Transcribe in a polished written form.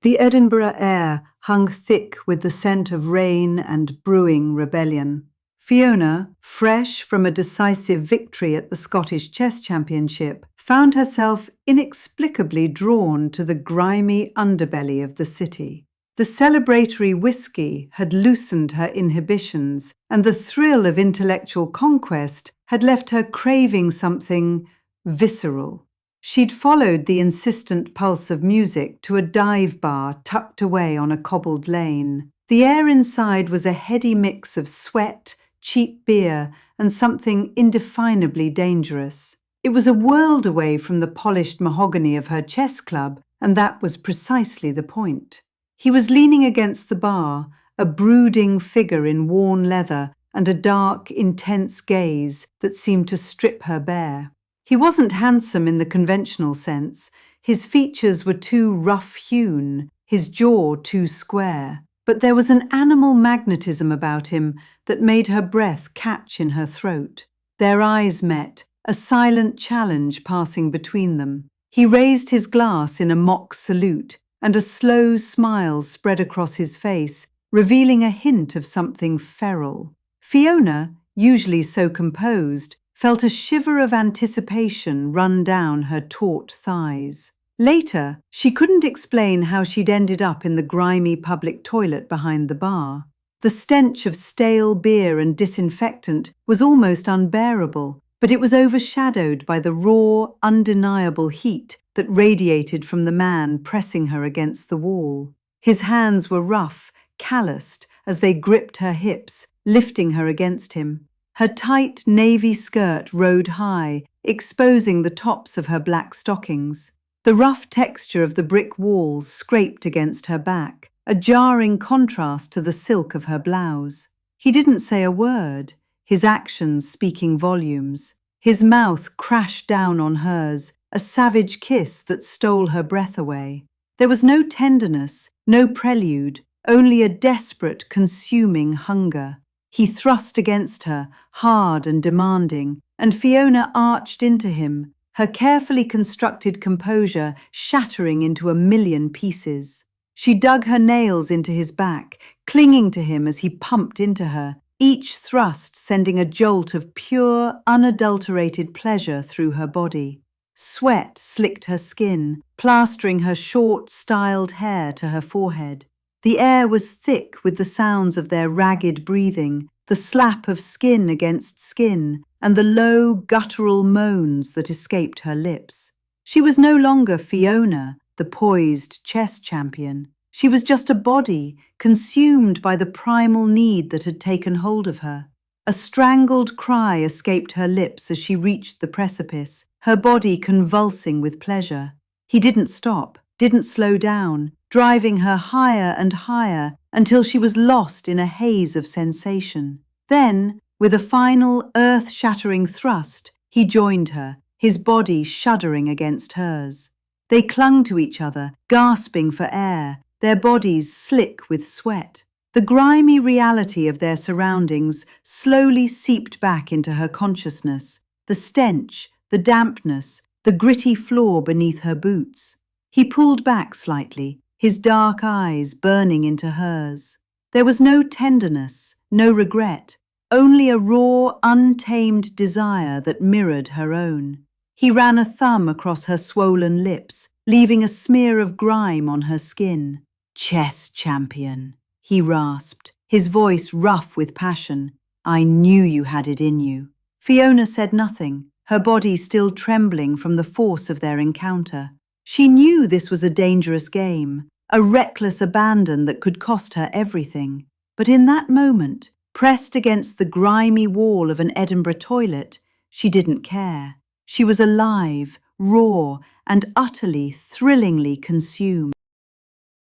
The Edinburgh air hung thick with the scent of rain and brewing rebellion. Fiona, fresh from a decisive victory at the Scottish Chess Championship, found herself inexplicably drawn to the grimy underbelly of the city. The celebratory whiskey had loosened her inhibitions, and the thrill of intellectual conquest had left her craving something visceral. She'd followed the insistent pulse of music to a dive bar tucked away on a cobbled lane. The air inside was a heady mix of sweat, cheap beer, and something indefinably dangerous. It was a world away from the polished mahogany of her chess club, and that was precisely the point. He was leaning against the bar, a brooding figure in worn leather and a dark, intense gaze that seemed to strip her bare. He wasn't handsome in the conventional sense. His features were too rough-hewn, his jaw too square. But there was an animal magnetism about him that made her breath catch in her throat. Their eyes met, a silent challenge passing between them. He raised his glass in a mock salute, and a slow smile spread across his face, revealing a hint of something feral. Fiona, usually so composed, felt a shiver of anticipation run down her taut thighs. Later, she couldn't explain how she'd ended up in the grimy public toilet behind the bar. The stench of stale beer and disinfectant was almost unbearable, but it was overshadowed by the raw, undeniable heat that radiated from the man pressing her against the wall. His hands were rough, calloused, as they gripped her hips, lifting her against him. Her tight navy skirt rode high, exposing the tops of her black stockings. The rough texture of the brick walls scraped against her back, a jarring contrast to the silk of her blouse. He didn't say a word, his actions speaking volumes. His mouth crashed down on hers, a savage kiss that stole her breath away. There was no tenderness, no prelude, only a desperate, consuming hunger. He thrust against her, hard and demanding, and Fiona arched into him, her carefully constructed composure shattering into a million pieces. She dug her nails into his back, clinging to him as he pumped into her, each thrust sending a jolt of pure, unadulterated pleasure through her body. Sweat slicked her skin, plastering her short, styled hair to her forehead. The air was thick with the sounds of their ragged breathing, the slap of skin against skin, and the low, guttural moans that escaped her lips. She was no longer Fiona, the poised chess champion. She was just a body, consumed by the primal need that had taken hold of her. A strangled cry escaped her lips as she reached the precipice, her body convulsing with pleasure. He didn't stop, didn't slow down, driving her higher and higher until she was lost in a haze of sensation. Then, with a final earth-shattering thrust, he joined her, his body shuddering against hers. They clung to each other, gasping for air, their bodies slick with sweat. The grimy reality of their surroundings slowly seeped back into her consciousness, the stench, the dampness, the gritty floor beneath her boots. He pulled back slightly, his dark eyes burning into hers. There was no tenderness, no regret, only a raw, untamed desire that mirrored her own. He ran a thumb across her swollen lips, leaving a smear of grime on her skin. "Chess champion," he rasped, his voice rough with passion. "I knew you had it in you." Fiona said nothing, her body still trembling from the force of their encounter. She knew this was a dangerous game, a reckless abandon that could cost her everything. But in that moment, pressed against the grimy wall of an Edinburgh toilet, she didn't care. She was alive, raw, and utterly, thrillingly consumed.